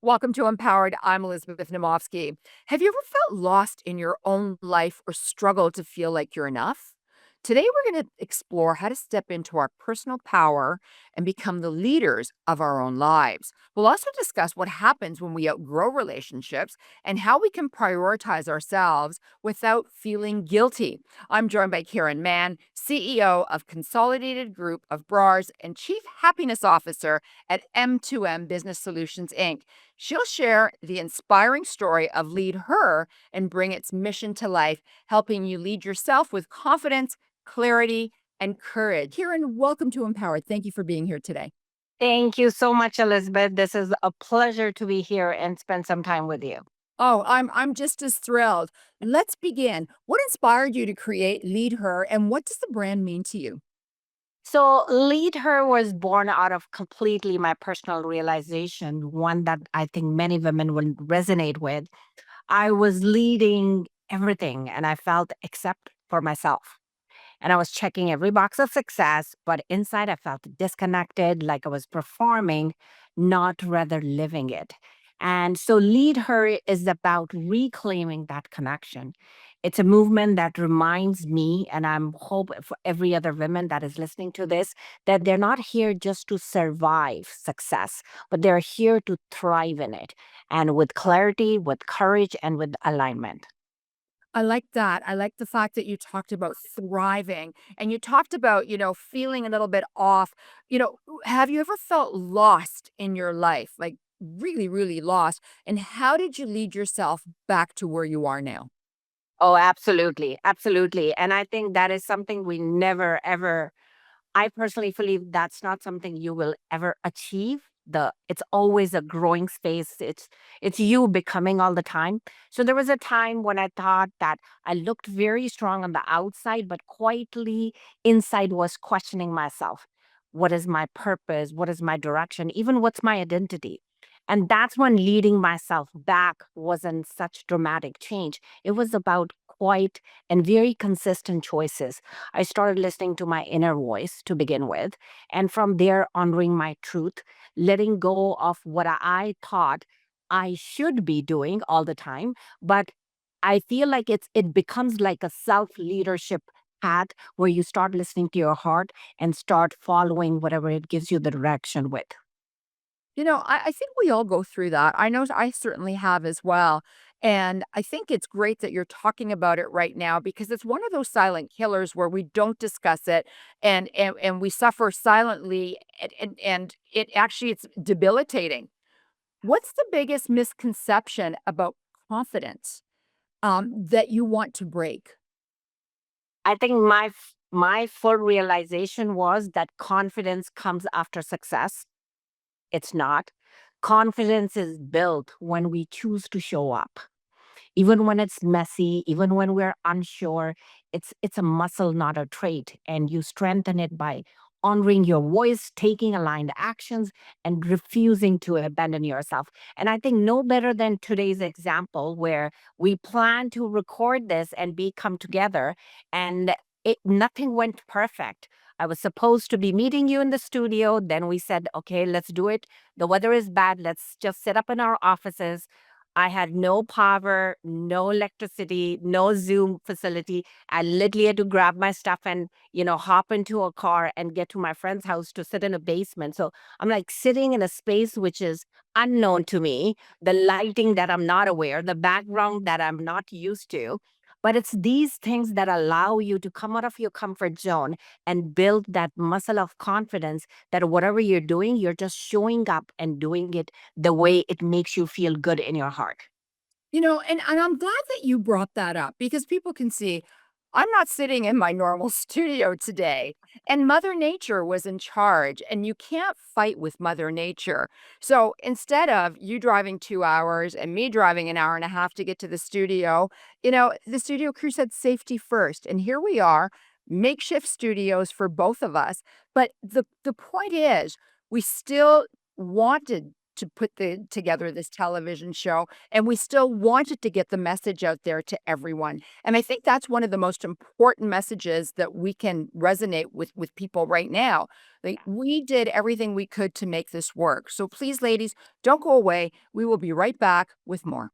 Welcome to Empowered. I'm Elizabeth Namofsky. Have you ever felt lost in your own life or struggled to feel like you're enough? Today, we're going to explore how to step into our personal power and become the leaders of our own lives. We'll also discuss what happens when we outgrow relationships and how we can prioritize ourselves without feeling guilty. I'm joined by Kiran Mann, CEO of Consolidated Group of Bras and Chief Happiness Officer at M2M Business Solutions, Inc. She'll share the inspiring story of Lead Her and bring its mission to life, helping you lead yourself with confidence, clarity, and courage. Kieran, welcome to Empowered. Thank you for being here today. Thank you so much, Elizabeth. This is a pleasure to be here and spend some time with you. Oh, I'm just as thrilled. Let's begin. What inspired you to create Lead Her and what does the brand mean to you? So, Lead Her was born out of completely my personal realization, one that I think many women will resonate with. I was leading everything and I felt except for myself. And I was checking every box of success, but inside I felt disconnected, like I was performing, not rather living it. And so, Lead Her is about reclaiming that connection. It's a movement that reminds me, and I'm hope for every other woman that is listening to this, that they're not here just to survive success, but they're here to thrive in it, and with clarity, with courage, and with alignment. I like that. I like the fact that you talked about thriving and you talked about, feeling a little bit off. Have you ever felt lost in your life? Like really, really lost? And how did you lead yourself back to where you are now? Oh, absolutely. Absolutely. And I think that is something we never, ever, I personally believe that's not something you will ever achieve. It's always a growing space. It's you becoming all the time. So there was a time when I thought that I looked very strong on the outside, but quietly inside was questioning myself. What is my purpose? What is my direction? Even what's my identity? And that's when leading myself back wasn't such dramatic change. It was about quiet and very consistent choices. I started listening to my inner voice to begin with, and from there, honoring my truth, letting go of what I thought I should be doing all the time. But I feel like it becomes like a self leadership path where you start listening to your heart and start following whatever it gives you the direction with. I think we all go through that. I know I certainly have as well. And I think it's great that you're talking about it right now because it's one of those silent killers where we don't discuss it and we suffer silently and it actually it's debilitating. What's the biggest misconception about confidence that you want to break? I think my full realization was that confidence comes after success. It's not. Confidence is built when we choose to show up. Even when it's messy, even when we're unsure, it's a muscle, not a trait. And you strengthen it by honoring your voice, taking aligned actions, and refusing to abandon yourself. And I think no better than today's example where we plan to record this and be come together and nothing went perfect. I was supposed to be meeting you in the studio. Then we said, okay, let's do it. The weather is bad. Let's just sit up in our offices. I had no power, no electricity, no Zoom facility. I literally had to grab my stuff and, hop into a car and get to my friend's house to sit in a basement. So I'm like sitting in a space which is unknown to me, the lighting that I'm not aware, the background that I'm not used to. But it's these things that allow you to come out of your comfort zone and build that muscle of confidence that whatever you're doing, you're just showing up and doing it the way it makes you feel good in your heart. And I'm glad that you brought that up because people can see I'm not sitting in my normal studio today. And Mother Nature was in charge, and you can't fight with Mother Nature. So instead of you driving 2 hours and me driving an hour and a half to get to the studio, the studio crew said safety first. And here we are, makeshift studios for both of us. But the point is, we still wanted to put together this television show, and we still wanted to get the message out there to everyone. And I think that's one of the most important messages that we can resonate with people right now. Like, we did everything we could to make this work. So please, ladies, don't go away. We will be right back with more.